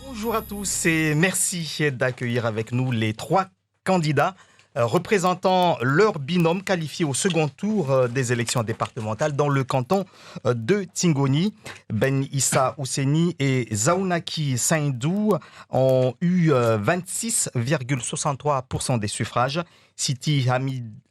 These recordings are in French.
Bonjour à tous et merci d'accueillir avec nous les trois candidats représentant leur binôme qualifié au second tour des élections départementales dans le canton de Tingoni. Ben Issa Ousseni et Zaounaki Saindou ont eu 26,63% des suffrages. Siti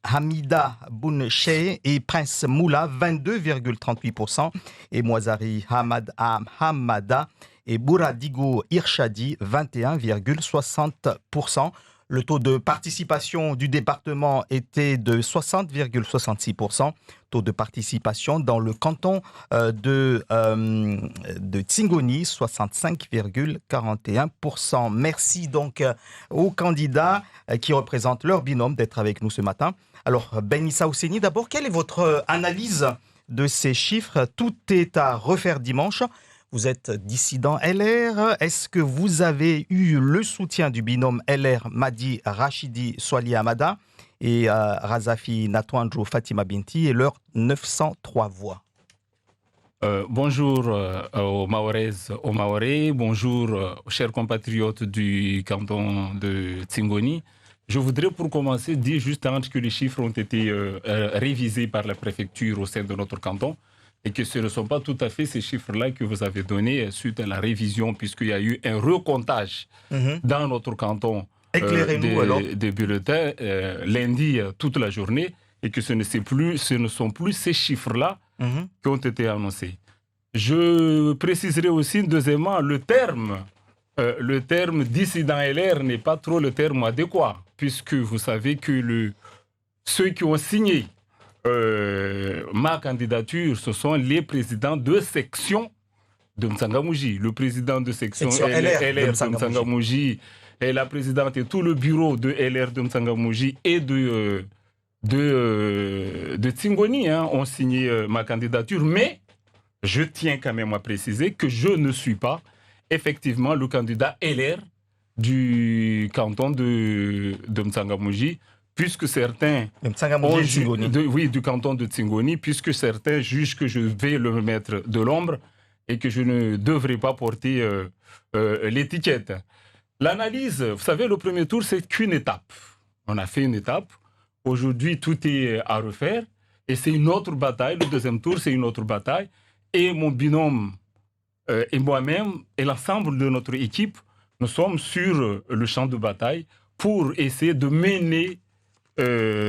Hamida Bounche et Prince Moula, 22,38%. Et Moazari Hamada et Bouradigo Irshadi, 21,60%. Le taux de participation du département était de 60,66%. Taux de participation dans le canton de Tingoni, 65,41%. Merci donc aux candidats qui représentent leur binôme d'être avec nous ce matin. Alors, Ben Issa Ousseni, d'abord, quelle est votre analyse de ces chiffres? Tout est à refaire dimanche. Vous êtes dissident LR. Est-ce que vous avez eu le soutien du binôme LR Madi Rachidi Swali Amada et Razafi Natouandjo Fatima Binti et leurs 903 voix? Bonjour aux Maoraises, aux Maorais, bonjour aux chers compatriotes du canton de Tingoni. Je voudrais pour commencer dire juste que les chiffres ont été révisés par la préfecture au sein de notre canton et que ce ne sont pas tout à fait ces chiffres-là que vous avez donnés suite à la révision puisqu'il y a eu un recomptage dans notre canton des bulletins lundi toute la journée et que ce ne sont plus ces chiffres-là qui ont été annoncés. Je préciserai aussi deuxièmement le terme dissident LR n'est pas trop le terme adéquat puisque vous savez que ceux qui ont signé ma candidature, ce sont les présidents de section de M'Tsangamouji. Le président de section LR de M'Tsangamouji et la présidente et tout le bureau de LR de M'Tsangamouji et de Tingoni ont signé ma candidature. Mais je tiens quand même à préciser que je ne suis pas effectivement le candidat LR du canton de M'Tsangamouji, puisque certains du canton de Tingoni, puisque certains jugent que je vais le mettre de l'ombre et que je ne devrais pas porter l'étiquette. L'analyse, vous savez, le premier tour, c'est qu'une étape. On a fait une étape. Aujourd'hui, tout est à refaire et c'est une autre bataille. Le deuxième tour, c'est une autre bataille. Et mon binôme et moi-même et l'ensemble de notre équipe, nous sommes sur le champ de bataille pour essayer de mener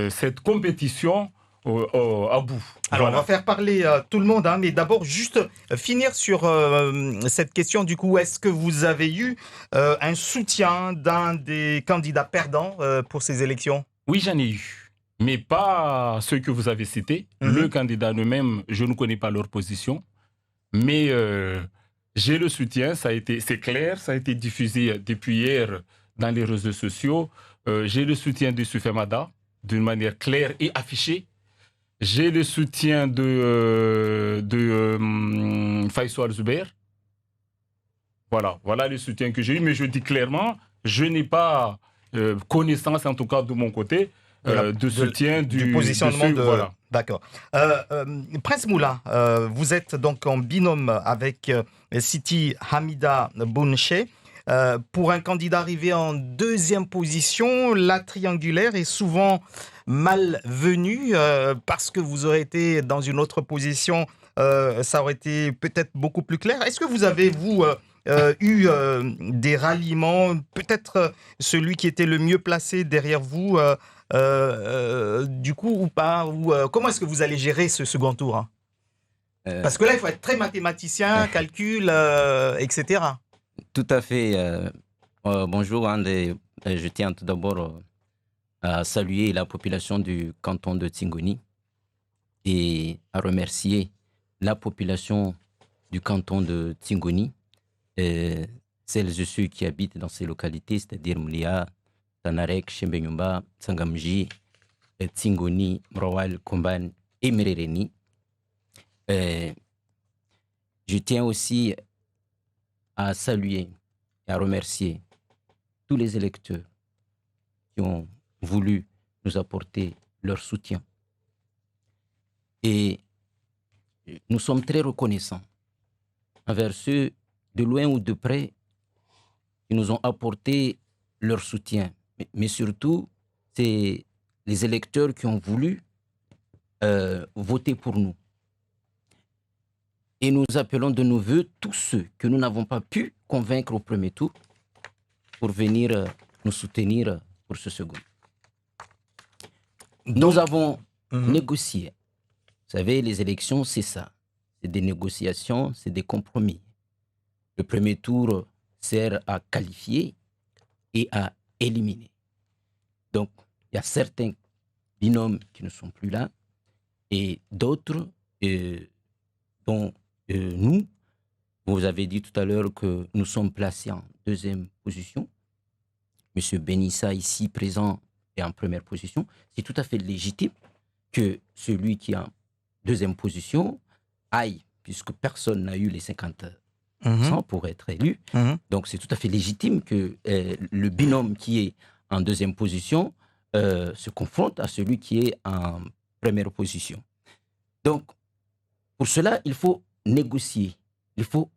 cette compétition à bout. Alors, on va faire parler tout le monde, mais d'abord, juste finir sur cette question. Du coup, est-ce que vous avez eu un soutien d'un des candidats perdants pour ces élections? Oui, j'en ai eu, mais pas ceux que vous avez cités. Le candidat eux-mêmes, je ne connais pas leur position, mais j'ai le soutien, c'est clair, ça a été diffusé depuis hier dans les réseaux sociaux. J'ai le soutien de Sufemada d'une manière claire et affichée. J'ai le soutien de Faisal Zuber. Voilà le soutien que j'ai eu, mais je dis clairement, je n'ai pas connaissance, en tout cas de mon côté, de soutien du positionnement de... Voilà. D'accord. Prince Moula, vous êtes donc en binôme avec Siti Hamida Bounche. Pour un candidat arrivé en deuxième position, la triangulaire est souvent malvenue parce que vous aurez été dans une autre position, ça aurait été peut-être beaucoup plus clair. Est-ce que vous avez, eu des ralliements, peut-être celui qui était le mieux placé derrière vous, du coup, ou pas comment est-ce que vous allez gérer ce second tour Parce que là, il faut être très mathématicien, calcul, etc. Tout à fait. Bonjour, je tiens tout d'abord à saluer la population du canton de Tingoni et à remercier la population du canton de Tingoni, celles et ceux qui habitent dans ces localités, c'est-à-dire Moulia, Tanarek, Chembenyumba, Tsangamji, Tingoni, Mrawal, Komban et Merereni. Je tiens aussi à saluer et à remercier tous les électeurs qui ont voulu nous apporter leur soutien. Et nous sommes très reconnaissants envers ceux de loin ou de près qui nous ont apporté leur soutien. Mais surtout, c'est les électeurs qui ont voulu voter pour nous. Et nous appelons de nos voeux tous ceux que nous n'avons pas pu convaincre au premier tour pour venir nous soutenir pour ce second. Nous avons négocié. Vous savez, les élections, c'est ça. C'est des négociations, c'est des compromis. Le premier tour sert à qualifier et à éliminer. Donc, il y a certains binômes qui ne sont plus là et d'autres dont nous, vous avez dit tout à l'heure que nous sommes placés en deuxième position. Monsieur Benissa, ici présent, est en première position. C'est tout à fait légitime que celui qui est en deuxième position aille, puisque personne n'a eu les 50% pour être élu. Donc, c'est tout à fait légitime que le binôme qui est en deuxième position se confronte à celui qui est en première position. Donc, pour cela, il faut négocier, il faut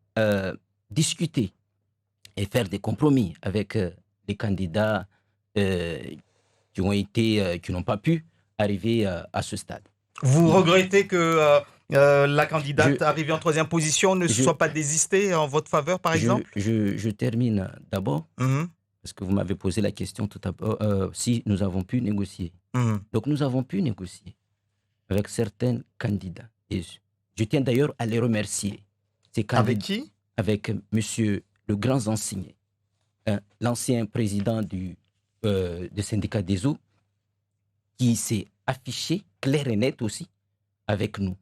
discuter et faire des compromis avec les candidats qui n'ont pas pu arriver à ce stade. Vous regrettez que la candidate arrivée en troisième position ne soit pas désistée en votre faveur, par exemple? Je termine d'abord, parce que vous m'avez posé la question tout à l'heure, si nous avons pu négocier. Donc nous avons pu négocier avec certains candidats. Et je tiens d'ailleurs à les remercier. Avec qui? Avec monsieur le grand Zansigné, l'ancien président du syndicat des eaux, qui s'est affiché clair et net aussi avec nous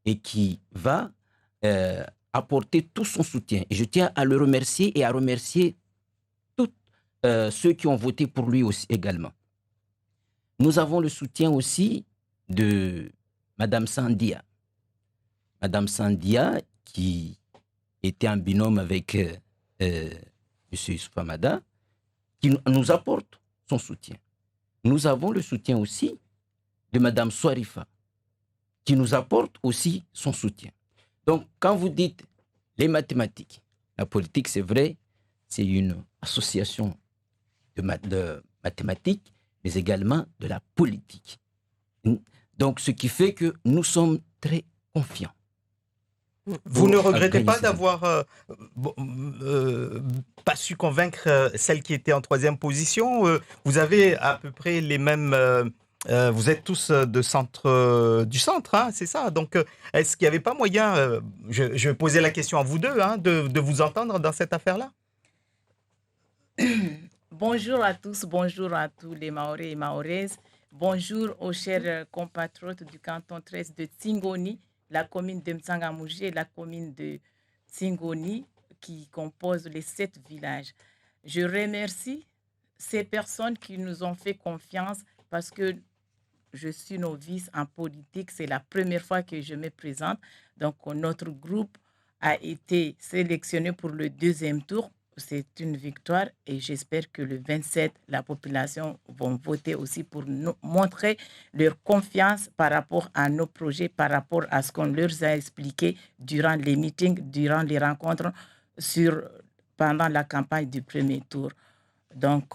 et qui va apporter tout son soutien. Et je tiens à le remercier et à remercier tous ceux qui ont voté pour lui aussi également. Nous avons le soutien aussi de Madame Sandia. Madame Sandia, qui était en binôme avec monsieur Youssouf Hamada, qui nous apporte son soutien. Nous avons le soutien aussi de Madame Soarifa, qui nous apporte aussi son soutien. Donc, quand vous dites les mathématiques, la politique, c'est vrai, c'est une association de mathématiques, mais également de la politique. Donc, ce qui fait que nous sommes très confiants. Vous ne regrettez pas d'avoir pas su convaincre celle qui était en troisième position? Vous avez à peu près les mêmes... vous êtes tous du centre, hein, c'est ça. Donc, est-ce qu'il n'y avait pas moyen, je vais poser la question à vous deux, hein, de vous entendre dans cette affaire-là? Bonjour à tous, bonjour à tous les Mahorais et Mahoraises. Bonjour aux chers compatriotes du canton 13 de Tsingoni, la commune de Mtsangamouji et la commune de Tsingoni qui composent les 7 villages. Je remercie ces personnes qui nous ont fait confiance parce que je suis novice en politique. C'est la première fois que je me présente. Donc, notre groupe a été sélectionné pour le deuxième tour. C'est une victoire et j'espère que le 27, la population va voter aussi pour nous montrer leur confiance par rapport à nos projets, par rapport à ce qu'on leur a expliqué durant les meetings, durant les rencontres, pendant la campagne du premier tour. Donc,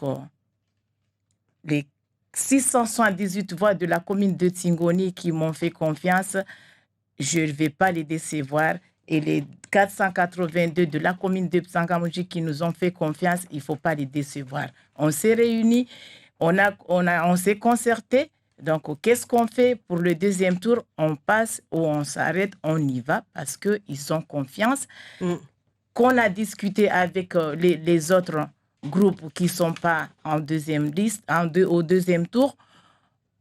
les 678 voix de la commune de Tsingoni qui m'ont fait confiance, je ne vais pas les décevoir. Et les 482 de la commune de Mtsangamouji qui nous ont fait confiance, il ne faut pas les décevoir. On s'est réunis, on s'est concerté. Donc, qu'est-ce qu'on fait pour le deuxième tour? On passe ou on s'arrête, on y va parce qu'ils ont confiance. Qu'on a discuté avec les autres groupes qui ne sont pas en deuxième liste, au deuxième tour,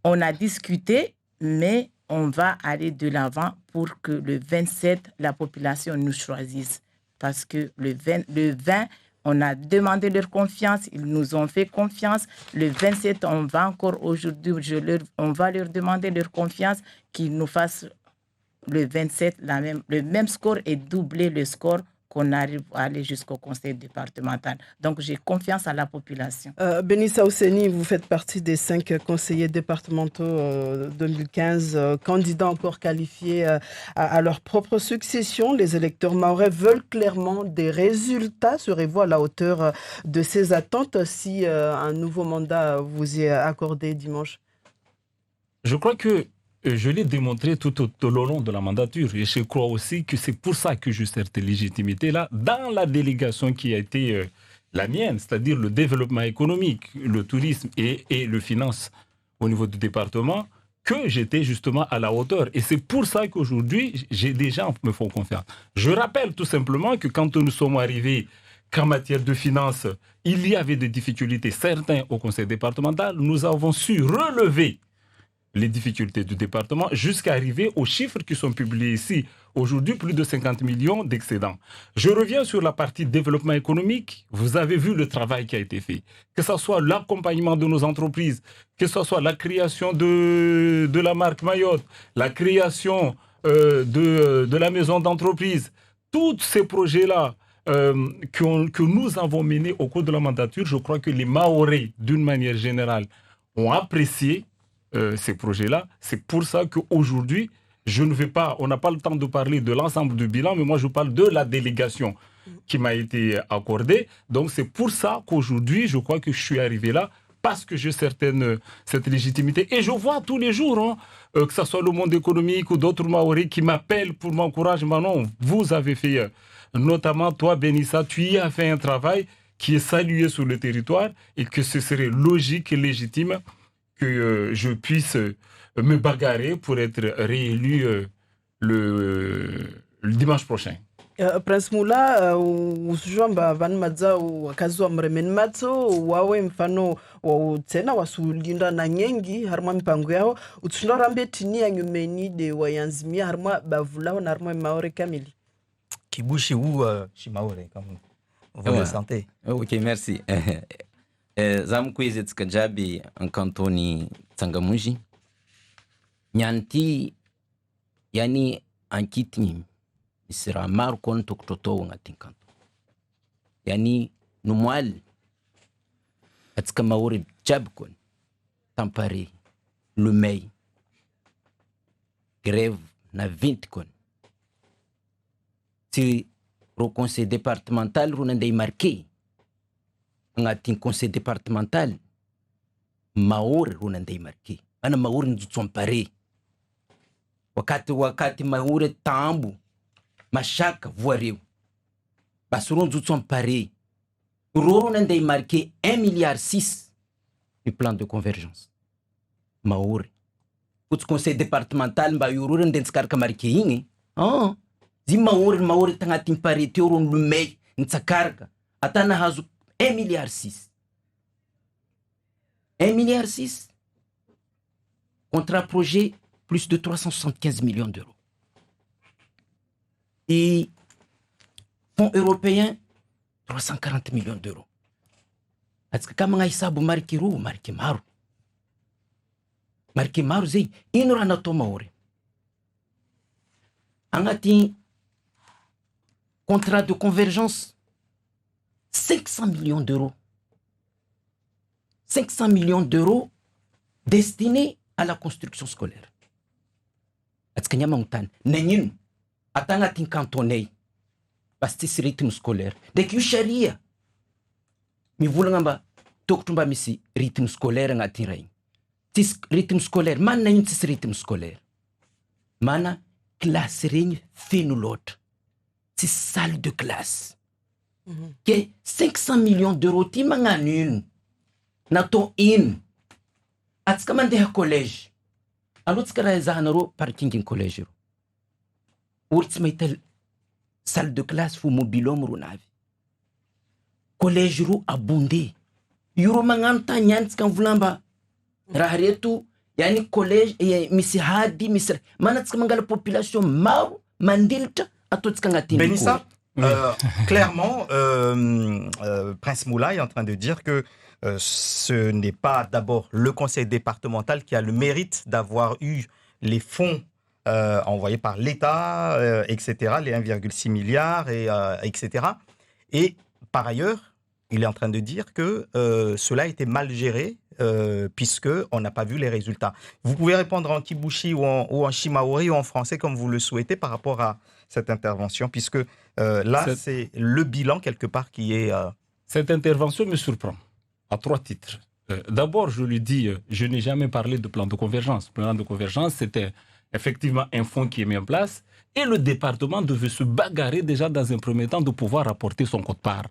on a discuté, mais on va aller de l'avant pour que le 27, la population nous choisisse. Parce que le 20, on a demandé leur confiance, ils nous ont fait confiance. Le 27, on va encore aujourd'hui, on va leur demander leur confiance, qu'ils nous fassent le 27 le même score et doubler le score qu'on arrive à aller jusqu'au conseil départemental. Donc, j'ai confiance à la population. Benissa Ousseni, vous faites partie des 5 conseillers départementaux 2015, candidats encore qualifiés à leur propre succession. Les électeurs mahorais veulent clairement des résultats. Serez-vous à la hauteur de ces attentes si un nouveau mandat vous est accordé dimanche? Je crois que je l'ai démontré tout au long de la mandature et je crois aussi que c'est pour ça que j'ai cette légitimité-là dans la délégation qui a été la mienne, c'est-à-dire le développement économique, le tourisme et le finance au niveau du département, que j'étais justement à la hauteur. Et c'est pour ça qu'aujourd'hui, des gens me font confiance. Je rappelle tout simplement que quand nous sommes arrivés qu'en matière de finances, il y avait des difficultés certaines au conseil départemental, nous avons su relever les difficultés du département jusqu'à arriver aux chiffres qui sont publiés ici. Aujourd'hui, plus de 50 millions d'excédents. Je reviens sur la partie développement économique. Vous avez vu le travail qui a été fait. Que ce soit l'accompagnement de nos entreprises, que ce soit la création de la marque Mayotte, la création de la maison d'entreprise. Tous ces projets-là que nous avons menés au cours de la mandature, je crois que les Mahorais, d'une manière générale, ont apprécié ces projets-là. C'est pour ça qu'aujourd'hui, on n'a pas le temps de parler de l'ensemble du bilan, mais moi je parle de la délégation qui m'a été accordée. Donc c'est pour ça qu'aujourd'hui, je crois que je suis arrivé là, parce que j'ai cette légitimité. Et je vois tous les jours, que ce soit le monde économique ou d'autres Mahorais qui m'appellent pour m'encourager. Non, vous avez fait, notamment toi, Benissa, tu y as fait un travail qui est salué sur le territoire et que ce serait logique et légitime que je puisse me bagarrer pour être réélu le dimanche prochain. Prince Moula, usijomba van madza wakazi wa mremeni matso wawe mfano wa tena wasulinda na nyengi harma mipango yao utsundo rambe tini ya nyumeni de wayanzimia harma bavulao na harma maore kamili Kibushi ou Shimaore, comme vous le sentez. Ok, merci. Zamu kwezi tskajabi Nkantoni Tsangamuji. Nyanti yani ankitni sera mar kon toktoto ngati kanto. Yani numwal atska maori jab kon tampare lumei grève na 20 kon. Si ro conseil départemental ro ndey marqué ngati conseil départemental maori ro ndey marqué ana maori nzutsompare wakati maori tambu machaka voareu basuron nzutsompare roro ndey marqué 1,6 milliard du plan de convergence maori o conseil départemental mba yororo ndenskarka marqué ingi zi maori tangati pare teoro lumei ntsakarka atana hazo 1,6 milliard 1,6 milliard contrat projet plus de 375 millions d'euros. Et fonds européens, 340 millions d'euros. Parce que quand on a isabu markiru, markimaru. Markimaru zay, inura na to maori. Angati contrat de convergence, 500 millions d'euros. 500 millions d'euros destinés à la construction scolaire. Atskanya montan nenyin atanga tin cantonei bastis rythme scolaire de que sharia mi vulanga toktumba misi rythme scolaire ngati rai tis rythme scolaire man nenyin tis rythme scolaire mana classe regne fénulot tis salle de classe que 500 millions d'euros ti manganun nato in atskamande collège alors que les gens parking in collège urts maitel salle de classe fu mobilom runavi collège ru abundé yuro manganta nyants kan vulamba raharetu yani collège et misi hadi misra manats kamangala population maru mandilta atots kangati Benissa, clairement Prince Moula est en train de dire que ce n'est pas d'abord le conseil départemental qui a le mérite d'avoir eu les fonds envoyés par l'État, etc., les 1,6 milliard, etc. Et par ailleurs, il est en train de dire que cela a été mal géré, puisqu'on n'a pas vu les résultats. Vous pouvez répondre en Kibushi ou en Shimaori ou en français comme vous le souhaitez par rapport à cette intervention, puisque là, c'est le bilan quelque part qui est... Cette intervention me surprend à 3 titres. D'abord, je lui dis, je n'ai jamais parlé de plan de convergence. Le plan de convergence, c'était effectivement un fonds qui est mis en place et le département devait se bagarrer déjà dans un premier temps de pouvoir apporter son quote-part.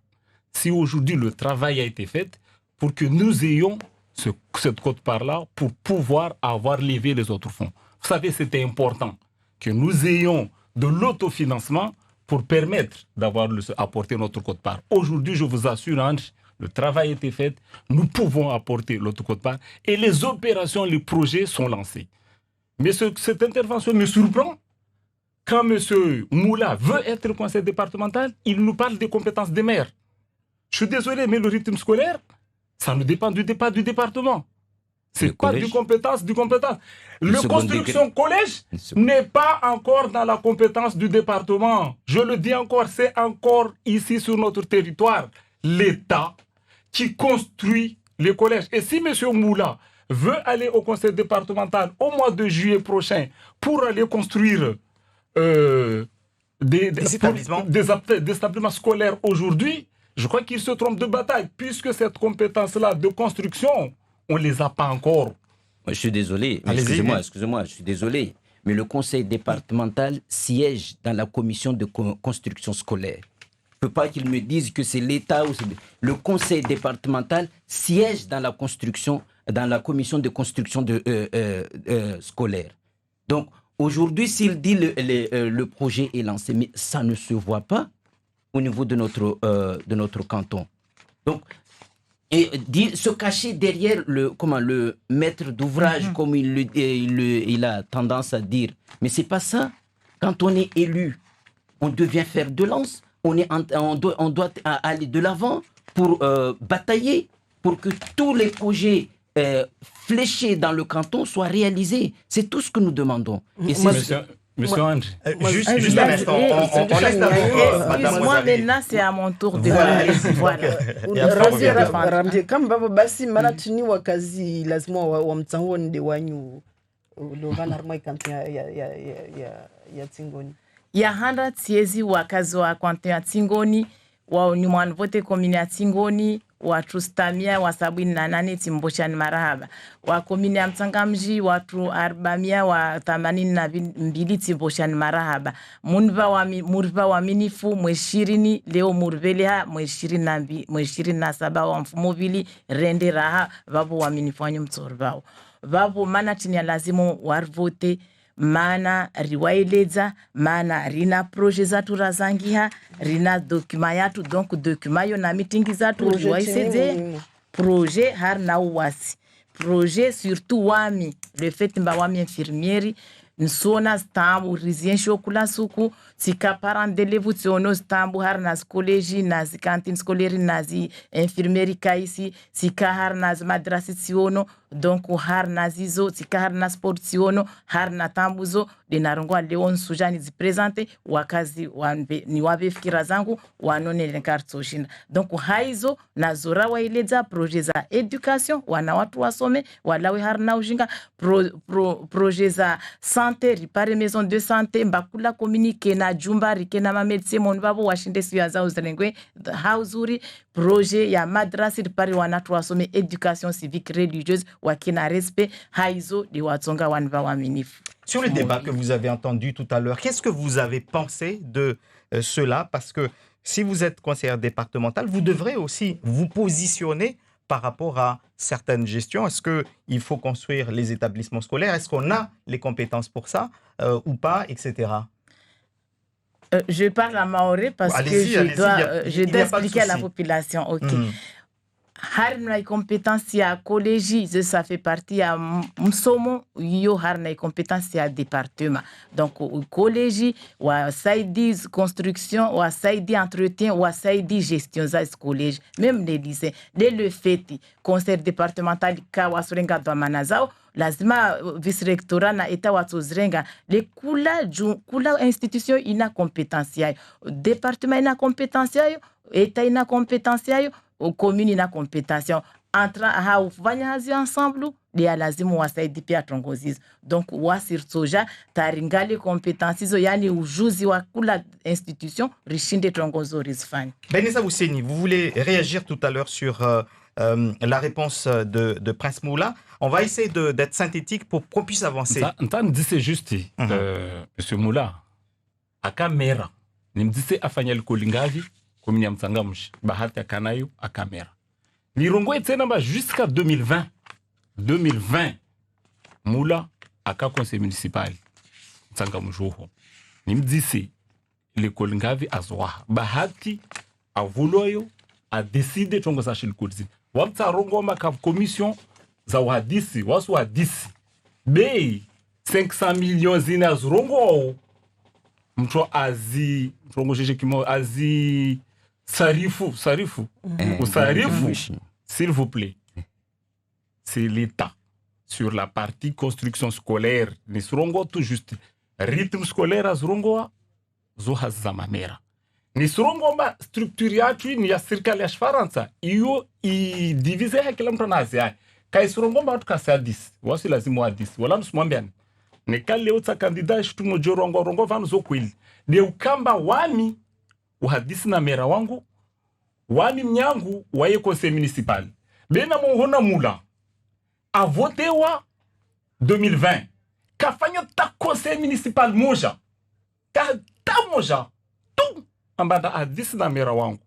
Si aujourd'hui le travail a été fait pour que nous ayons cette quote-part-là pour pouvoir avoir levé les autres fonds. Vous savez, c'était important que nous ayons de l'autofinancement pour permettre d'apporter notre quote-part. Aujourd'hui, je vous assure, Ange, le travail a été fait, nous pouvons apporter notre quote-part et les opérations, les projets sont lancés. Mais cette intervention me surprend. Quand M. Moula veut être conseiller départemental, il nous parle des compétences des maires. Je suis désolé, mais le rythme scolaire, ça ne dépend du département. C'est pas du compétence. Le construction collège n'est pas encore dans la compétence du département. Je le dis encore, c'est encore ici sur notre territoire. L'État qui construit les collèges. Et si M. Moula veut aller au conseil départemental au mois de juillet prochain pour aller construire des établissements scolaires aujourd'hui, je crois qu'il se trompe de bataille, puisque cette compétence-là de construction, on ne les a pas encore. Je suis désolé, excusez-moi, je suis désolé. Mais le conseil départemental siège dans la commission de construction scolaire. Je ne peux pas qu'ils me disent que c'est l'État ou le conseil départemental siège dans la commission de construction scolaire. Donc, aujourd'hui, s'il dit le projet est lancé, mais ça ne se voit pas au niveau de notre canton. Donc, se cacher derrière le maître d'ouvrage, comme il a tendance à dire. Mais c'est pas ça. Quand on est élu, on devient fer de lance. On doit aller de l'avant pour batailler, pour que tous les projets fléchés dans le canton soient réalisés. C'est tout ce que nous demandons. Et Monsieur André. Juste un instant, on laisse d'abord. Excuse-moi, maintenant c'est à mon tour de parler. Voilà. Kama basi mara tuni wakazi lazima wamtsangonde wanyu logana harma ikanti ya Tsingoni. Ya handa tiezi wakazi wa kwanto ya Tsingoni wa nyumwan vote komini ya Tsingoni watu stamia wa 78 timboshani marahaba wa komini ya Mtsangamji watu 482 timboshani marahaba murva wa minifu mweshirini leo murveleha mweshirini na saba wa mfumovili rende raha vabu wa minifu wanyu mtsorvao vabu mana chini ya lazimu warvote mana riwaeleza mana rina projet zatu razangiha rina dokuma yatu donc dokuma yo na meeting zatu riwaiseze projet har na uwasi projet surtout wami le fait mba wami infirmieri nsona stambu residential kula suku sika parent d'élèves tiono stambu har nas collège nas cantine scolaire nas infirmieri kaisi sika har nas madrasa tiono donc har nazizo sika har nas sport tiono har na tambuzo de narongwa leon sujani zi presente wakazi ni wabe fikira zangu wanone lenkarto shinda donc haizo nazora waileza projet za education wana watu wasome walawe har na ujinga projet za santé ripare maison de santé mbakula communiquer na jumba rikena ma médecin mon babo washinde siya za uzalengwe hauzuri projet ya madrasa ripare wana watu wasome education civique religieuse wakina respect haizo de watsonga wanva waminifu. Sur le débat que vous avez entendu tout à l'heure, qu'est-ce que vous avez pensé de cela? Parce que si vous êtes conseillère départementale, vous devrez aussi vous positionner par rapport à certaines gestions. Est-ce qu'il faut construire les établissements scolaires? Est-ce qu'on a les compétences pour ça ou pas, etc. Je parle à Maoré parce que je dois expliquer à la population. Ok. Harna compétence ya collège, ça fait partie ya msomo yo harna compétence ya département. Donc au collège wa saidi construction wa saidi entretien wa saidi gestion za collège même les lycées dès le fait conseil départemental ka wa sorenga do manazao lazima vice-rectora na eta watozrenga le kula institution ina kompetensi yayo, departement ina kompetensi yayo, eta ina kompetensi yayo, commune ina kompetensi yayo. Entra haufanya hazi ensemble dia lazima wasaidi pia tongozizo. Donc wasirtoja taringali kompetensizo yani ujuzi wa kula institution rishinde tongozo rizfani. Benessa Bousseni, vous voulez réagir tout à l'heure sur la réponse de Prince Moula. On va essayer d'être synthétique pour qu'on puisse avancer. Ntan dise juste Monsieur Moula akamera nimdise afanyali kolingavi komini ya Mtsangamouji bahati akanayo akamera Nirongo tena ba jusqu'à 2020. 2020 Moula aka conseil municipal Mtsangamouji nimdise l'école ngavi azwa bahati avuloyo a décidé tongo sa shil kodzi wamta rongo maka commission za wadisi wasu wadisi bei 500 millions zina zrongo mto azi rongo jeje kimo azi sarifu s'il vous plaît, c'est l'État sur la partie construction scolaire ni zrongo tout juste rythme scolaire azrongo zo hazamamera ni surongo ma structure yatu ni ya serikali ya Faransa iyo I divise ya kila mtu anazi kai surongo ma watu kasi 10 wasi lazima wa 10 wala nusumwambiani ne kale utsa kandida shitumo jorongo rongo vanu zo kweli de ukamba wami uhadisi na mera wangu wami mnyangu waye conseil municipal bena muhona Moula a voté wa 2020 kafanya ta conseil municipal moja ka ta moja tu ambanda hadisi na mera wangu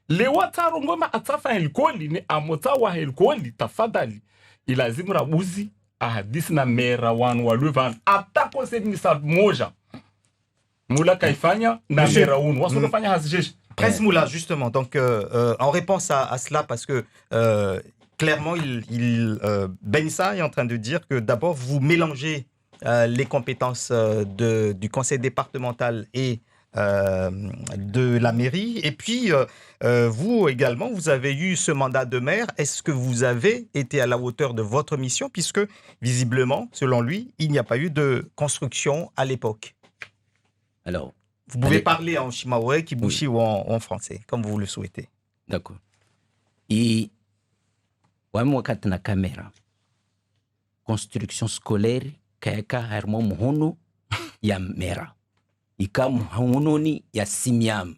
lewa tarongoma atafa helikoli ni amota wa helikoli tafadhali ilazimu rabuzi ahadisi na mera wanu waluvan ata conseil municipal moja Moula kaifanya na mera unu wasunofanya hazijeshi Prince Moula, justement, donc en réponse à cela, parce que clairement, Benissa est en train de dire que d'abord, vous mélangez les compétences du conseil départemental et de la mairie. Et puis, vous également, vous avez eu ce mandat de maire. Est-ce que vous avez été à la hauteur de votre mission, puisque visiblement, selon lui, il n'y a pas eu de construction à l'époque? Alors, vous pouvez parler en Shimawe, Kibushi ou en français, comme vous le souhaitez. D'accord. Et wakati na kamera construction scolaire kaeka harmo muhono ya mera ika muhononi ya simiam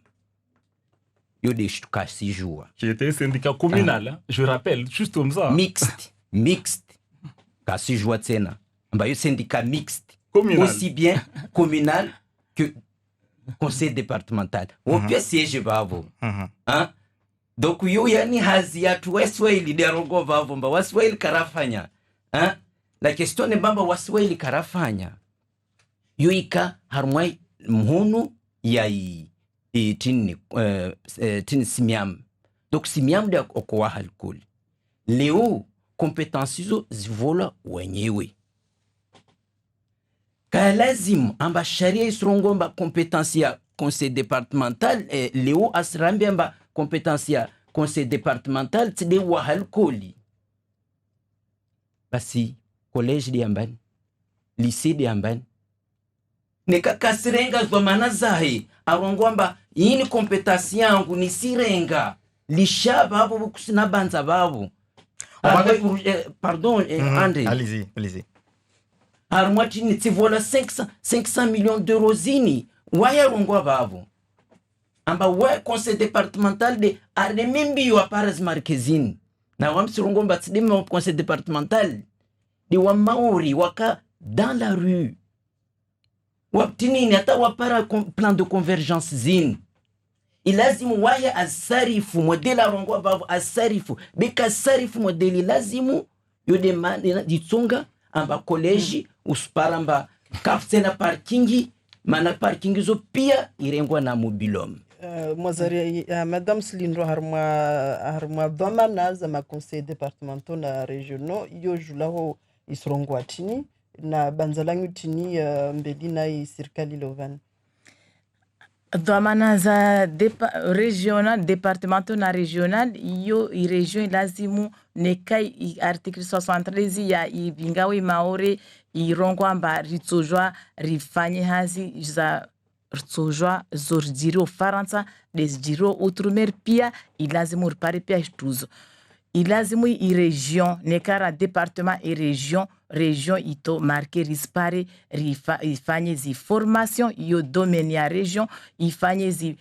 yode shtuka sijua qui était syndicat communal je rappelle juste comme ça mixte kasi jua tena ambayo syndicat mixte communal. Aussi bien communal que conseil départemental au pia siège bavo hein. Donc yo yani hazi ya tuweswahili derogo vavo mba waswahili karafanya hein? La question ne bamba waswahili karafanya yo ika harmai mhunu ya tini simiam. Donc simiam de okowa halkuli leo kompetensi zo zivola wenyewe ka lazim amba sharia isrongo mba kompetensi ya conseil départemental leo asrambi amba compétence ya conseil départemental tide wa halkoli basi collège de ambani lycée de ambani neka kasirenga zwa mana zahe arongwamba yini compétence yangu ni sirenga lishaba abo kusina banza babo pardon André allez-y armati ni tivola 500 millions d'euros zini waya rongwa babo amba we conseil départemental de aremimbi wa paras markezini na wamsirungo mbatide mo conseil départemental de wa maori waka dans la rue waptini hata wapara plan de convergence zini ilazimu waya asarifu modela rongwa babu asarifu beka sarifu modeli lazimu yode mane ditsunga amba college usparamba kafsena parkingi mana parkingi zo pia irengwa na mobilom. Madame Slindro harma dhamana za makonseil départementaux na régionaux yo julaho isrongo tini na banzalangu tini mbelina serikali lovan. Domanaza régional, départemental na régional, iyo i région lazimu nekai i article 73 ya i bingawi maore i rongwamba ritsojwa rifanye hazi za ritsojwa zorjiro faransa desjiro outre-mer pia ilazimu ripare pia shtuzo. Ilazimu i région nekara département et région ito marqué rispare ifanye zi formation yo domaine ya région ifanye zi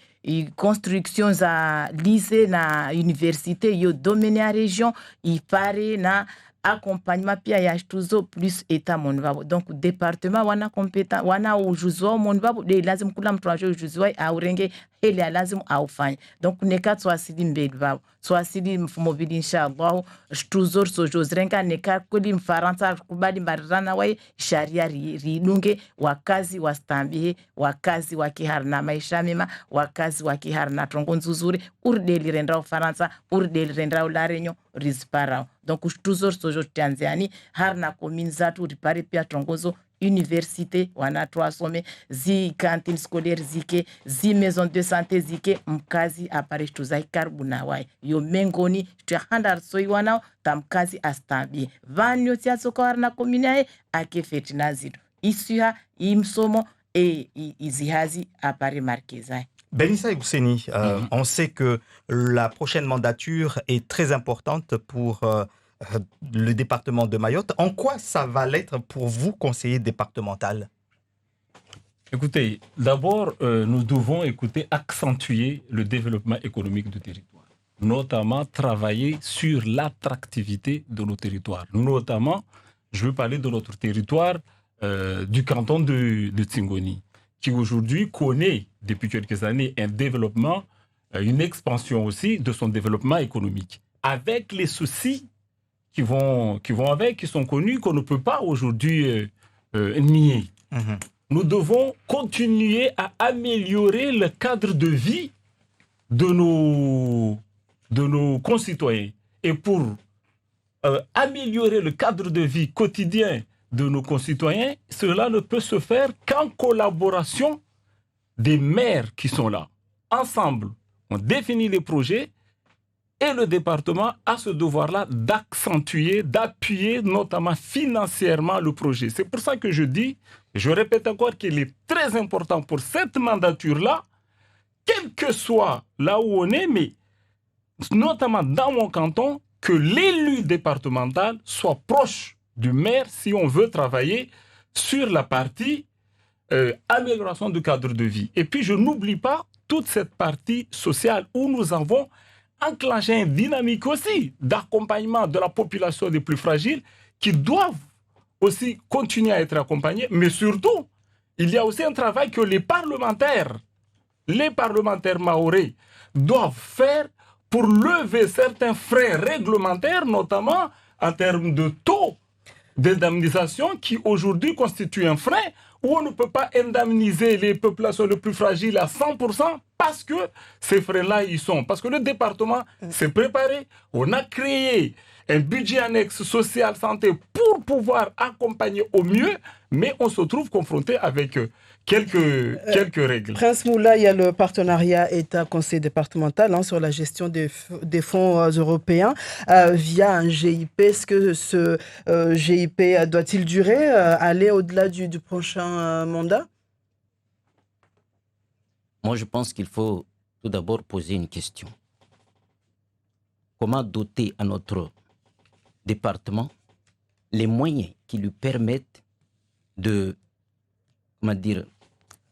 construction za lycée na université yo domaine ya région ipare na accompagnement pia ya shtuzo plus eta monvabo. Donc département wana compétent wana ujuzi wao monvabo de lazima kula mtu ajue ujuzi wao aurenge hele lazima aufanye. Donc neka twasili mbele vabo twasili mfumo vili inshallah shtuzo sojozrenga neka kuli mfaransa kubali marana wao sharia rinunge wakazi wastambihe wakazi wakiharna maisha mema wakazi wakiharna trongo nzuzuri urdeli rendao faransa urdeli rendao larenyo rizparao. Donc toujours sojo Tanzanie harna commune zatu ripare pia trongozo université wana twasome zi cantine scolaire zike zi maison de santé zike mkazi apare tuzai karbuna wai yo mengoni tuhanda soi wana tamkazi astambi vanyo tia soko harna commune ai akefeti nazido isuha imsomo izihazi apare markezai. Benissa Husseini, on sait que la prochaine mandature est très importante pour le département de Mayotte. En quoi ça va l'être pour vous, conseiller départemental? Écoutez, d'abord, nous devons accentuer le développement économique du territoire, notamment travailler sur l'attractivité de nos territoires. Notamment, je veux parler de notre territoire du canton de Tsingoni, qui aujourd'hui connaît depuis quelques années un développement, une expansion aussi de son développement économique, avec les soucis qui vont avec, qui sont connus, qu'on ne peut pas aujourd'hui nier. Nous devons continuer à améliorer le cadre de vie de nos concitoyens. Et pour améliorer le cadre de vie quotidien de nos concitoyens, cela ne peut se faire qu'en collaboration des maires qui sont là. Ensemble, on définit les projets et le département a ce devoir-là d'accentuer, d'appuyer notamment financièrement le projet. C'est pour ça que je dis, je répète encore qu'il est très important pour cette mandature-là, quel que soit là où on est, mais notamment dans mon canton, que l'élu départemental soit proche du maire si on veut travailler sur la partie amélioration du cadre de vie. Et puis je n'oublie pas toute cette partie sociale où nous avons enclenché une dynamique aussi d'accompagnement de la population des plus fragiles qui doivent aussi continuer à être accompagnés. Mais surtout, il y a aussi un travail que les parlementaires mahorais doivent faire pour lever certains freins réglementaires, notamment en termes de taux d'indemnisation qui aujourd'hui constituent un frein où on ne peut pas indemniser les populations les plus fragiles à 100% parce que ces freins-là, ils sont. Parce que le département s'est préparé, on a créé un budget annexe social santé pour pouvoir accompagner au mieux, mais on se trouve confronté avec quelques règles. Prince Moula, il y a le partenariat État-Conseil départemental sur la gestion des fonds européens via un GIP. Est-ce que ce GIP doit-il durer, aller au-delà du prochain mandat? Moi, je pense qu'il faut tout d'abord poser une question. Comment doter à notre département les moyens qui lui permettent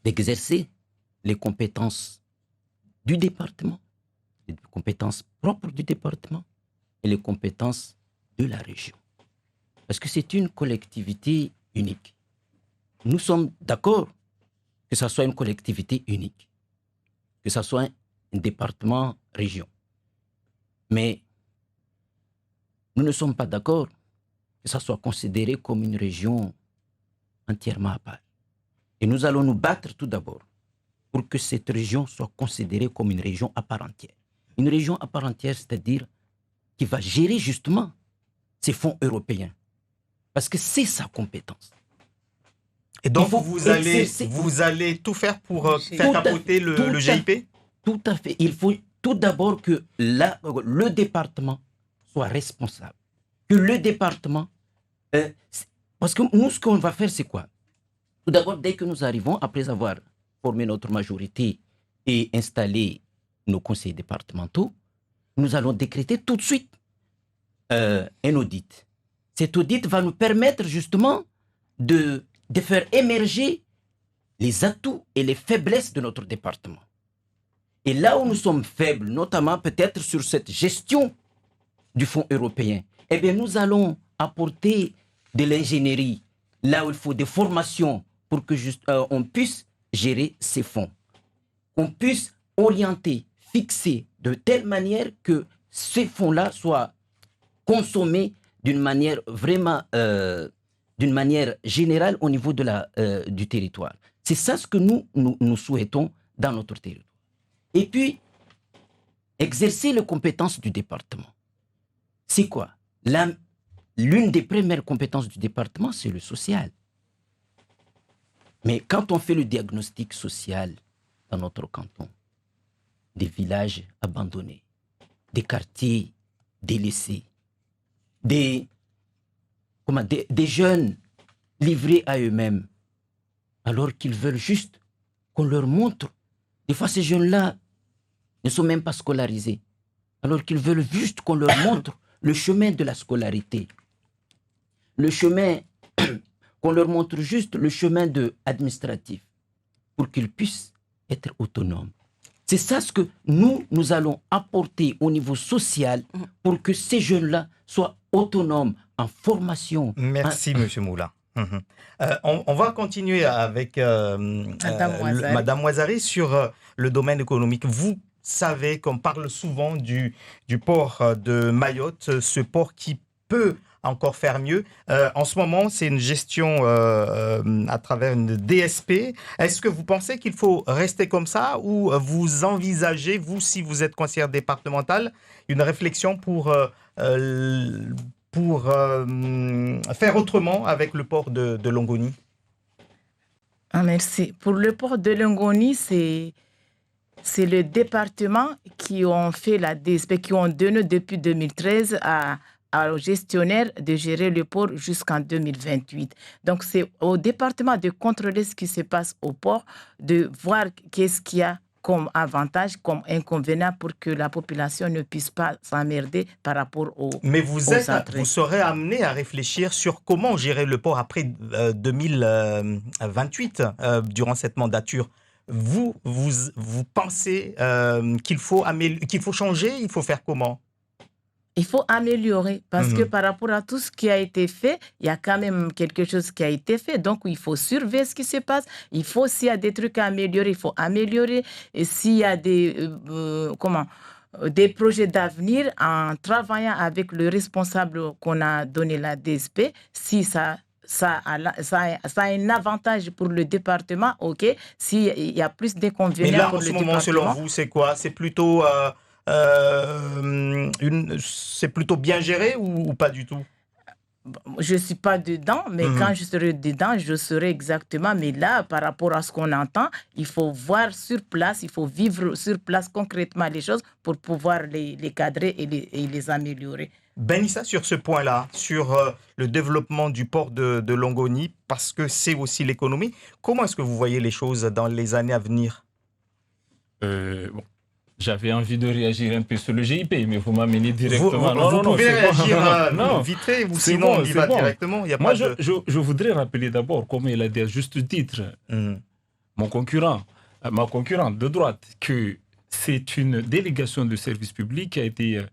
d'exercer les compétences du département, les compétences propres du département et les compétences de la région. Parce que c'est une collectivité unique. Nous sommes d'accord que ça soit une collectivité unique, que ça soit un département-région. Mais nous ne sommes pas d'accord que ça soit considéré comme une région entièrement à part. Et nous allons nous battre tout d'abord pour que cette région soit considérée comme une région à part entière. Une région à part entière, c'est-à-dire qui va gérer justement ces fonds européens. Parce que c'est sa compétence. Et donc, faut vous allez tout faire pour faire Tout capoter le GIP? Tout à fait. Il faut tout d'abord que le département soit responsable. Que le département... parce que nous, ce qu'on va faire, c'est quoi? Tout d'abord, dès que nous arrivons, après avoir formé notre majorité et installé nos conseils départementaux, nous allons décréter tout de suite un audit. Cet audit va nous permettre justement de faire émerger les atouts et les faiblesses de notre département. Et là où nous sommes faibles, notamment peut-être sur cette gestion du fonds européen, eh bien nous allons apporter de l'ingénierie, là où il faut des formations pour que on puisse gérer ces fonds. On puisse orienter, fixer de telle manière que ces fonds-là soient consommés d'une manière vraiment, d'une manière générale au niveau du territoire. C'est ça ce que nous souhaitons dans notre territoire. Et puis, exercer les compétences du département. C'est quoi? L'une des premières compétences du département, c'est le social. Mais quand on fait le diagnostic social dans notre canton, des villages abandonnés, des quartiers délaissés, des jeunes livrés à eux-mêmes, alors qu'ils veulent juste qu'on leur montre. Des fois, ces jeunes-là ne sont même pas scolarisés, alors qu'ils veulent juste qu'on leur montre le chemin de la scolarité. Le chemin, qu'on leur montre juste le chemin administratif, pour qu'ils puissent être autonomes. C'est ça ce que nous allons apporter au niveau social pour que ces jeunes-là soient autonomes en formation. Merci, M. Moula. On va continuer avec Madame Ouazzari sur le domaine économique. Vous savez qu'on parle souvent du port de Mayotte, ce port qui peut encore faire mieux. En ce moment, c'est une gestion à travers une DSP. Est-ce que vous pensez qu'il faut rester comme ça ou vous envisagez, vous, si vous êtes conseillère départementale, une réflexion pour faire autrement avec le port de Longoni? Merci. Pour le port de Longoni, c'est le département qui ont fait la DSP, qui ont donné depuis 2013 au gestionnaire de gérer le port jusqu'en 2028. Donc, c'est au département de contrôler ce qui se passe au port, de voir qu'est-ce qu'il y a comme avantage, comme inconvénient pour que la population ne puisse pas s'emmerder par rapport aux Mais vous serez amené à réfléchir sur comment gérer le port après 2028, durant cette mandature. Vous pensez qu'il faut changer, il faut faire comment? Il faut améliorer parce que par rapport à tout ce qui a été fait, il y a quand même quelque chose qui a été fait. Donc, il faut surveiller ce qui se passe. Il faut, s'il y a des trucs à améliorer, il faut améliorer. Et s'il y a des projets d'avenir, en travaillant avec le responsable qu'on a donné la DSP, si ça a un avantage pour le département, ok. S'il y a plus d'inconvénients pour le département... Mais là, en ce moment, selon vous, c'est quoi? C'est plutôt... c'est plutôt bien géré ou pas du tout? Je ne suis pas dedans, mais quand je serai dedans, je saurai exactement. Mais là, par rapport à ce qu'on entend, il faut voir sur place, il faut vivre sur place concrètement les choses pour pouvoir les cadrer et les améliorer. Ben Issa, sur ce point-là, sur le développement du port de Longoni, parce que c'est aussi l'économie, comment est-ce que vous voyez les choses dans les années à venir? J'avais envie de réagir un peu sur le GIP, mais vous m'amenez directement. Vous pouvez réagir vite fait, ou sinon on y va directement. Moi, je voudrais rappeler d'abord, comme il a dit à juste titre, ma concurrente de droite, que c'est une délégation de service public qui a été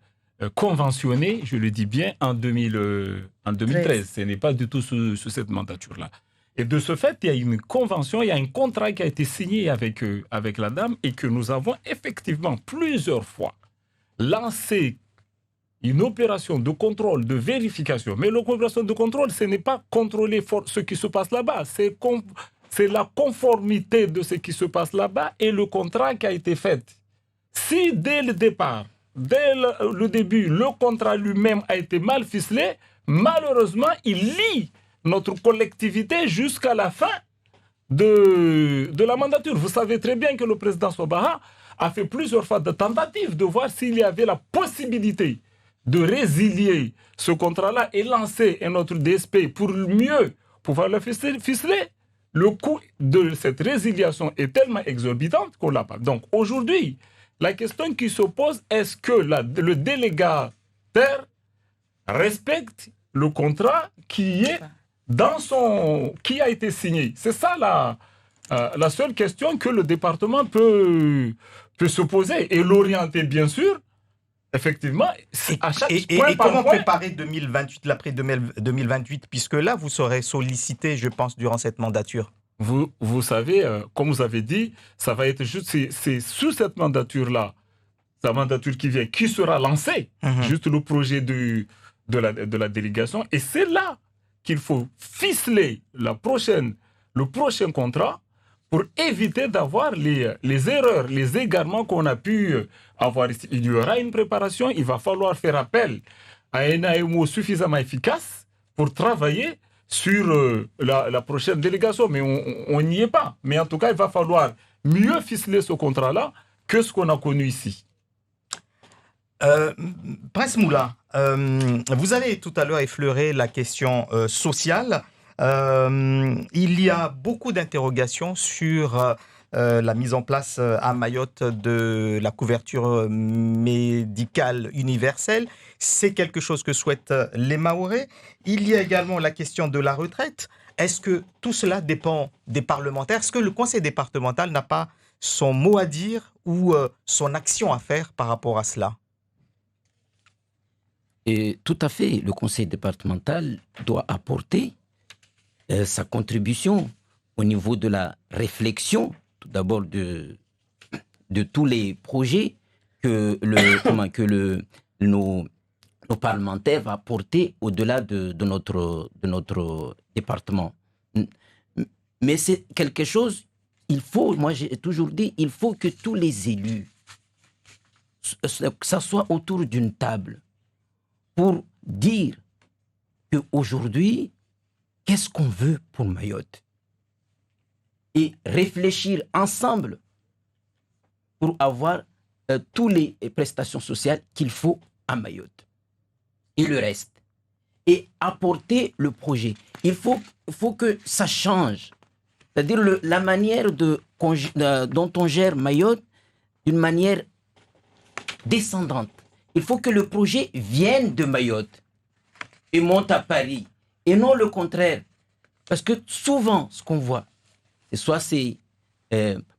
conventionnée, je le dis bien, en 2013. Ce n'est pas du tout sous cette mandature-là. Et de ce fait, il y a une convention, il y a un contrat qui a été signé avec la dame et que nous avons effectivement plusieurs fois lancé une opération de contrôle, de vérification. Mais l'opération de contrôle, ce n'est pas contrôler ce qui se passe là-bas, c'est la conformité de ce qui se passe là-bas et le contrat qui a été fait. Si dès le départ, dès le début, le contrat lui-même a été mal ficelé, malheureusement, il lie notre collectivité jusqu'à la fin de la mandature. Vous savez très bien que le président Sobaha a fait plusieurs fois de tentatives de voir s'il y avait la possibilité de résilier ce contrat-là et lancer un autre DSP pour mieux pouvoir le ficeler. Le coût de cette résiliation est tellement exorbitant qu'on l'a pas. Donc aujourd'hui, la question qui se pose, est-ce que le délégataire respecte le contrat qui a été signé? C'est ça la seule question que le département peut se poser et l'orienter, bien sûr. Effectivement, à chaque point et comment préparer 2028, l'après 2028, puisque là, vous serez sollicité, je pense, durant cette mandature? Vous savez, comme vous avez dit, ça va être juste, c'est sous cette mandature-là, la mandature qui vient, qui sera lancée, juste le projet de la délégation. Et c'est là qu'il faut ficeler le prochain contrat pour éviter d'avoir les erreurs, les égarements qu'on a pu avoir ici. Il y aura une préparation, il va falloir faire appel à un AMO suffisamment efficace pour travailler sur la prochaine délégation. Mais on n'y est pas. Mais en tout cas, il va falloir mieux ficeler ce contrat-là que ce qu'on a connu ici. Prince Moula, vous avez tout à l'heure effleuré la question sociale. Il y a beaucoup d'interrogations sur la mise en place à Mayotte de la couverture médicale universelle. C'est quelque chose que souhaitent les Mahorais. Il y a également la question de la retraite. Est-ce que tout cela dépend des parlementaires? Est-ce que le conseil départemental n'a pas son mot à dire ou son action à faire par rapport à cela? Et tout à fait, le conseil départemental doit apporter sa contribution au niveau de la réflexion, tout d'abord de tous les projets que nos parlementaires vont apporter au-delà de notre département. Mais c'est quelque chose, moi j'ai toujours dit, il faut que tous les élus s'assoient autour d'une table pour dire qu'aujourd'hui, qu'est-ce qu'on veut pour Mayotte? Et réfléchir ensemble pour avoir toutes les prestations sociales qu'il faut à Mayotte. Et le reste. Et apporter le projet. Il faut que ça change. C'est-à-dire la manière dont on gère Mayotte d'une manière descendante. Il faut que le projet vienne de Mayotte et monte à Paris. Et non le contraire. Parce que souvent, ce qu'on voit, soit c'est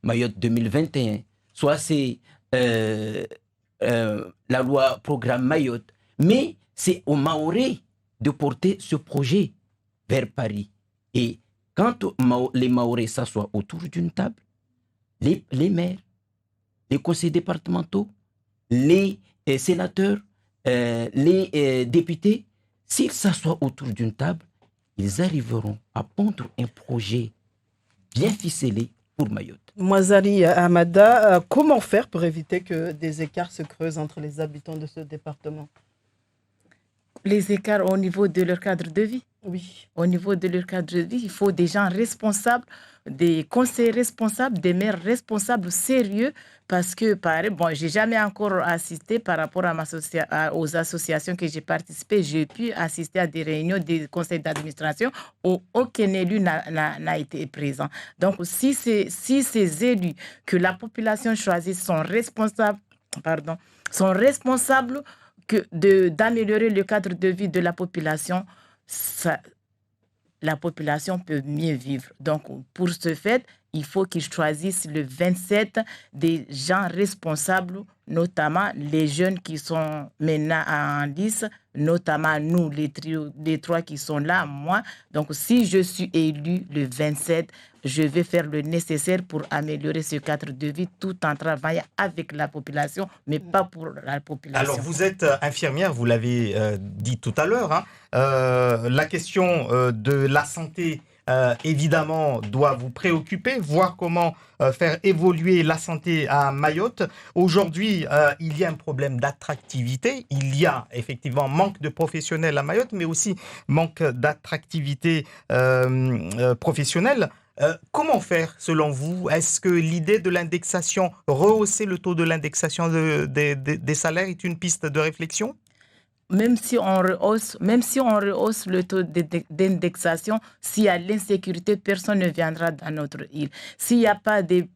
Mayotte 2021, soit c'est la loi programme Mayotte, mais c'est aux Mahorais de porter ce projet vers Paris. Et quand les Mahorais s'assoient autour d'une table, les maires, les conseils départementaux, les sénateurs, les députés, s'ils s'assoient autour d'une table, ils arriveront à pondre un projet bien ficelé pour Mayotte. Moazali Hamada, comment faire pour éviter que des écarts se creusent entre les habitants de ce département? Les écarts au niveau de leur cadre de vie. Oui. Au niveau de leur cadre de vie, il faut des gens responsables, des conseillers responsables, des maires responsables sérieux, parce que, j'ai jamais encore assisté par rapport aux associations que j'ai participé. J'ai pu assister à des réunions des conseils d'administration où aucun élu n'a été présent. Donc, si ces élus que la population choisit sont responsables d'améliorer le cadre de vie de la population, la population peut mieux vivre. Donc, pour ce fait, il faut qu'ils choisissent le 27 des gens responsables, notamment les jeunes qui sont maintenant en lice, notamment nous, les trois qui sont là, moi. Donc, si je suis élu le 27, je vais faire le nécessaire pour améliorer ce cadre de vie tout en travaillant avec la population, mais pas pour la population. Alors, vous êtes infirmière, vous l'avez dit tout à l'heure. Hein. La question de la santé, évidemment, doit vous préoccuper, voir comment faire évoluer la santé à Mayotte. Aujourd'hui, il y a un problème d'attractivité. Il y a effectivement manque de professionnels à Mayotte, mais aussi manque d'attractivité professionnelle. Comment faire selon vous? Est-ce que l'idée de l'indexation, rehausser le taux de l'indexation des salaires est une piste de réflexion? Même si on rehausse le taux d'indexation, s'il y a l'insécurité, personne ne viendra dans notre île. S'il n'y a pas des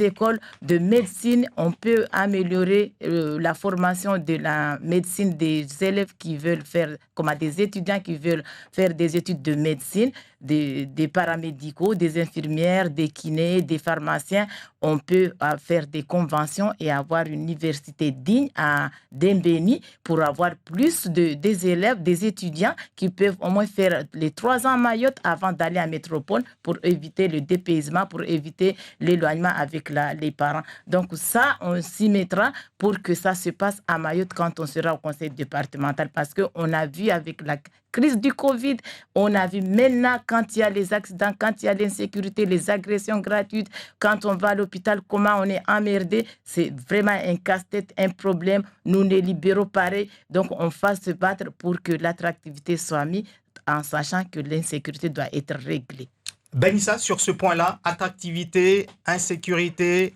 écoles de médecine, on peut améliorer la formation de la médecine des élèves qui veulent faire, des étudiants qui veulent faire des études de médecine, des paramédicaux, des infirmières, des kinés, des pharmaciens. On peut faire des conventions et avoir une université digne à Dembéni pour avoir plus des élèves, des étudiants qui peuvent au moins faire les 3 ans à Mayotte avant d'aller à métropole pour éviter le dépaysement, pour éviter l'éloignement avec les parents. Donc ça, on s'y mettra pour que ça se passe à Mayotte quand on sera au conseil départemental, parce qu'on a vu avec la crise du Covid, on a vu maintenant quand il y a les accidents, quand il y a l'insécurité, les agressions gratuites, quand on va à l'hôpital, comment on est emmerdé. C'est vraiment un casse-tête, un problème. Nous, les libéraux, pareil. Donc, on va se battre pour que l'attractivité soit mise en sachant que l'insécurité doit être réglée. Benissa, sur ce point-là, attractivité, insécurité,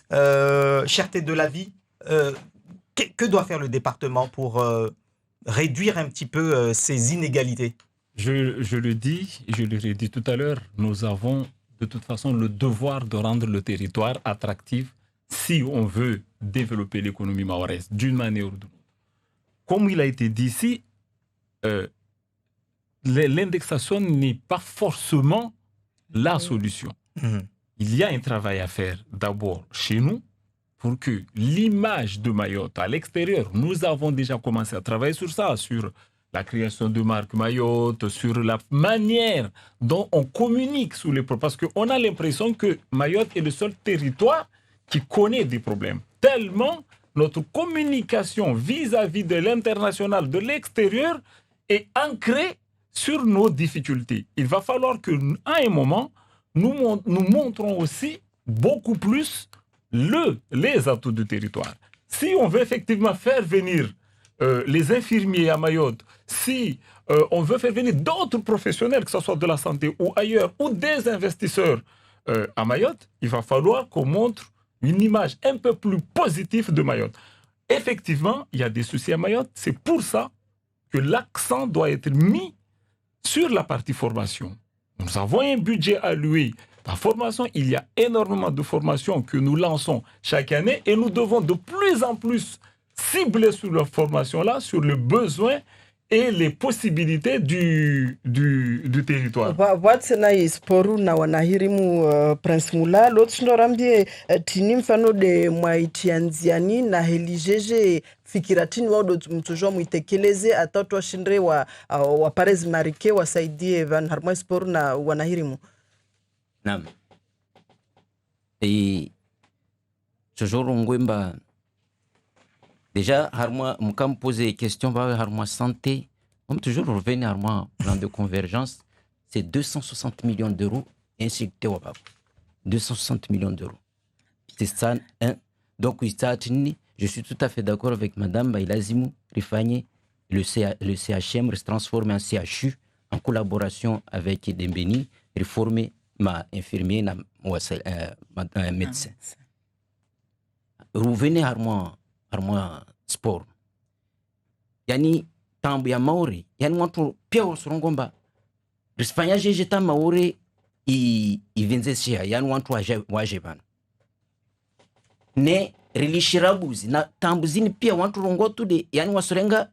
cherté de la vie, que doit faire le département pour réduire un petit peu ces inégalités? Je le dis, je l'ai dit tout à l'heure, nous avons de toute façon le devoir de rendre le territoire attractif si on veut développer l'économie mahoraise d'une manière ou d'une autre. Comme il a été dit ici, l'indexation n'est pas forcément la solution. Il y a un travail à faire d'abord chez nous pour que l'image de Mayotte à l'extérieur, nous avons déjà commencé à travailler sur ça, sur la création de marque Mayotte, sur la manière dont on communique sous les problèmes. Parce qu'on a l'impression que Mayotte est le seul territoire qui connaît des problèmes. Tellement notre communication vis-à-vis de l'international, de l'extérieur, est ancrée sur nos difficultés. Il va falloir qu'à un moment, nous montrons aussi beaucoup plus les atouts du territoire. Si on veut effectivement faire venir les infirmiers à Mayotte, si on veut faire venir d'autres professionnels, que ce soit de la santé ou ailleurs, ou des investisseurs à Mayotte, il va falloir qu'on montre une image un peu plus positive de Mayotte. Effectivement, il y a des soucis à Mayotte. C'est pour ça que l'accent doit être mis sur la partie formation. Nous avons un budget alloué à la formation. Il y a énormément de formations que nous lançons chaque année et nous devons de plus en plus cibler sur la formation-là, sur le besoin et les possibilités du territoire. Watsena isporu na wanahirimu Prince Mula lotsnorambie tini mfano de mwaitianziani na helijeje fikiratini wao mtujo muitekeleze atatwa shindre wa Perez Marike wasaidie van harmo isporu na wanahirimu. Naam. Et toujours ngwemba déjà, on me pose des questions sur santé. On me toujours revenir à moi plan de convergence. C'est 260 millions d'euros ainsi que 260 millions d'euros. C'est ça. Donc, je suis tout à fait d'accord avec Madame Bailazimou Rifani. Le CHM se transforme en CHU en collaboration avec Dembéni, réformer ma infirmière, ma médecin. Revenez à moi. Sport. Yani tambu ya Maori, yani watu pia wasurongomba. Risifanya jeta Maori ivenzeshia, yani watu waje bana. Ne relishirabuzi na tambuzini pia watu rongotu de, yani wasurenga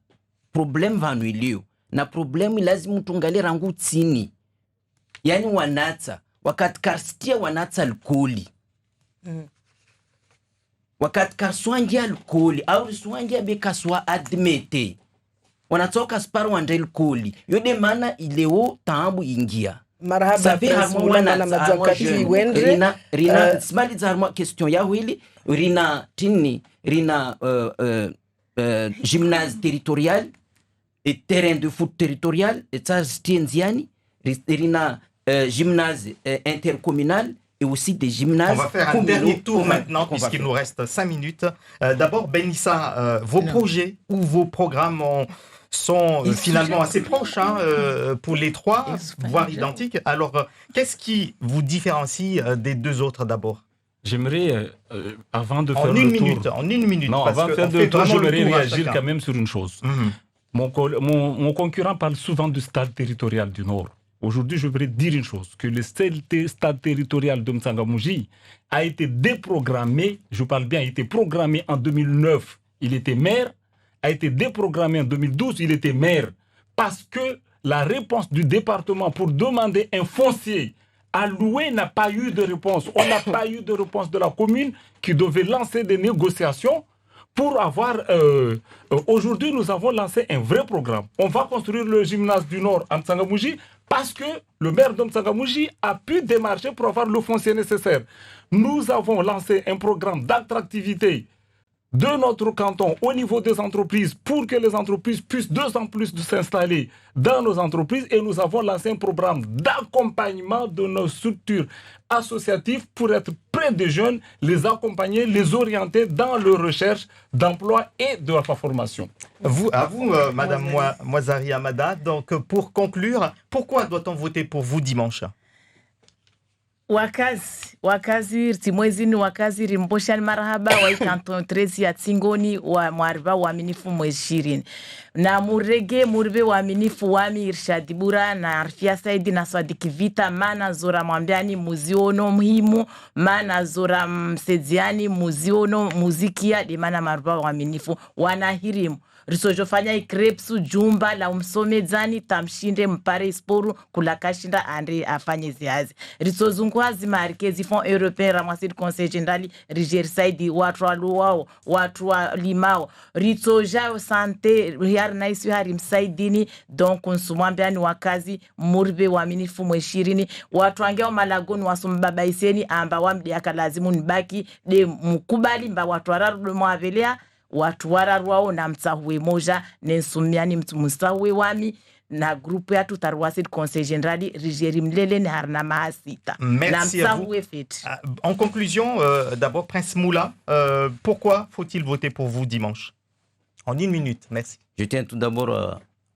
problem vanu ilio. Na problemu lazima tungalie rangu tsini. Yani wanatsa, wakati karstia wanatsa alkoholi. Wakati kaswangia alkoholi au swangia bekaswa admete wanatoka sparu wande alkoholi yode mana ileo tambu ingia marhaba Prince na mazakati wendre rina smali zarma question ya wili rina tini rina gymnase territorial et terrain de foot territorial et ça stienziani rina gymnase intercommunal et aussi des gymnases. On va faire un dernier tour maintenant, puisqu'il nous reste 5 minutes. D'abord, Benissa, vos projets ou vos programmes sont finalement assez proches pour les trois, voire identiques. Alors, qu'est-ce qui vous différencie des deux autres d'abord? J'aimerais, avant de faire En le une minute. Non, avant de faire le tour, j'aimerais réagir quand même sur une chose. Mon concurrent parle souvent du stade territorial du Nord. Aujourd'hui, je voudrais dire une chose, que le stade territorial de M'Tsangamouji a été déprogrammé, je parle bien, a été programmé en 2009, il était maire, a été déprogrammé en 2012, il était maire, parce que la réponse du département pour demander un foncier à louer n'a pas eu de réponse. On n'a pas eu de réponse de la commune qui devait lancer des négociations pour avoir... Aujourd'hui, nous avons lancé un vrai programme. On va construire le gymnase du Nord à M'Tsangamouji parce que le maire de M'Tsangamouji a pu démarcher pour avoir le foncier nécessaire. Nous avons lancé un programme d'attractivité de notre canton au niveau des entreprises pour que les entreprises puissent de plus en plus s'installer dans nos entreprises et nous avons lancé un programme d'accompagnement de nos structures associatives pour être près des jeunes, les accompagner, les orienter dans leur recherche d'emploi et de la formation. À vous, Madame Moazari Amada, donc pour conclure, pourquoi doit-on voter pour vous dimanche? Wakazi timwezini wakazi rimboshani marahaba wa Canton 13 ya Tsingoni wa mwariba waaminifu mwezi na murege muribe waaminifu wami Irshad Bura na Arfia Saidi na Swadiki Vita mana zora mwambiani muziono muhimu mana zora msedziani muziono muzikia di mana mariba waaminifu wanahirimu risojofanya ikrepsu jumba la umsomedzani tamshinde mpare isporu kulakashinda ande afanye ziazi risozunguazi marikezi fond européen ramasir conseil général riger saidi watu waluwao watu walimao risoja sante yar naisu hari msaidini donc nsumwambiani wakazi murbe waaminifu mweshirini watu wangeo malagoni wasumbabaiseni amba wamdi akalazimu nibaki de mkubali mba watu wararu mwavelea watu wararwao na mtsahuwe moja nensumiani mtsahuwe wami na groupe ya tutarwasi conseil général rigeri mlele ne harna mahasita. Merci à vous. En conclusion, d'abord Prince Moula, pourquoi faut-il voter pour vous dimanche? En une minute, merci. Je tiens tout d'abord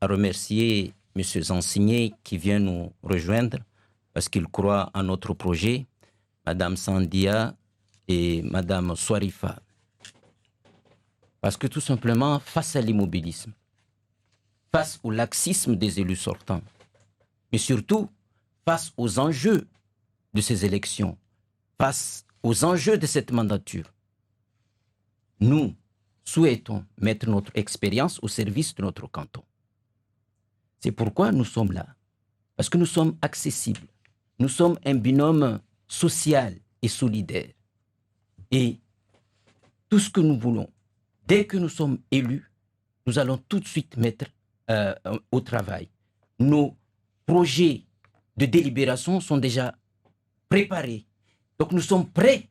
à remercier M. Zansigné qui vient nous rejoindre parce qu'il croit en notre projet, Mme Sandia et Mme Swarifa. Parce que tout simplement, face à l'immobilisme, face au laxisme des élus sortants, mais surtout face aux enjeux de ces élections, face aux enjeux de cette mandature, nous souhaitons mettre notre expérience au service de notre canton. C'est pourquoi nous sommes là, parce que nous sommes accessibles. Nous sommes un binôme social et solidaire. Et tout ce que nous voulons, dès que nous sommes élus, nous allons tout de suite mettre au travail. Nos projets de délibération sont déjà préparés. Donc nous sommes prêts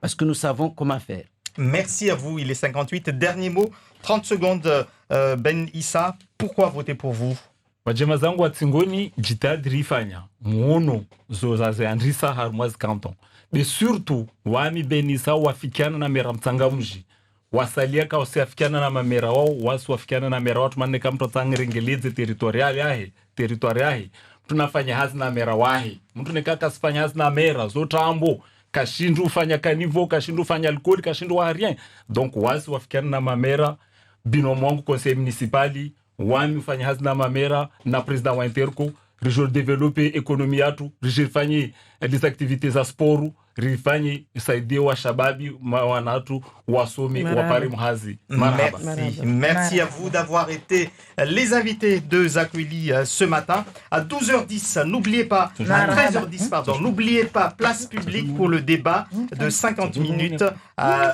parce que nous savons comment faire. Merci à vous, il est 58. Dernier mot, 30 secondes, Ben Issa. Pourquoi voter pour vous? Wajema zangu wa Tsingoni jitahidi rifanya muono zozaze andrisa harmwazi kanton. Mais surtout, wami Ben Issa wafikiana na mera M'Tsangamouji. Wasalia ka wasiafikiana na mamera wao, wasiafikiana na mera watu manne kama tutangrengeleze territorial yahe. Tunafanya hazi na mera wahe. Mtu nekaka sifanya hazi na mera zotambo. Kashindu ufanya kanivo, kashindu ufanya alcool, kashindu wa rien. Donc wasi wafikiana na mamera, binomo wangu conseil municipali, wami ufanya hazi na mamera, na president wa Interco, rijol develope ekonomi yatu, rijol fanye des activités za sporu, rifanye isaidie wa shababi wanatu wasome wapare mhazi. Merci à vous d'avoir été les invités de Zakwili ce matin à 12h10. N'oubliez pas, à 13h10 pardon, n'oubliez pas place publique pour le débat de 50 minutes.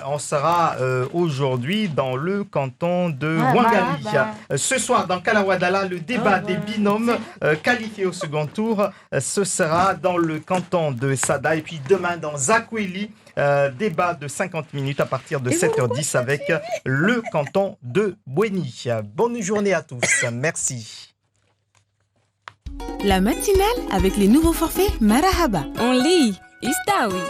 On sera aujourd'hui dans le canton de Ouangani. Ce soir dans Kalawadala, le débat des binômes qualifiés au second tour, ce sera dans le canton de Sada et puis demain dans Zakwili, débat de 50 minutes à partir de 7h10 avec le canton de Bouéni. Bonne journée à tous. Merci. La matinale avec les nouveaux forfaits Marahaba. On lit, Istawi.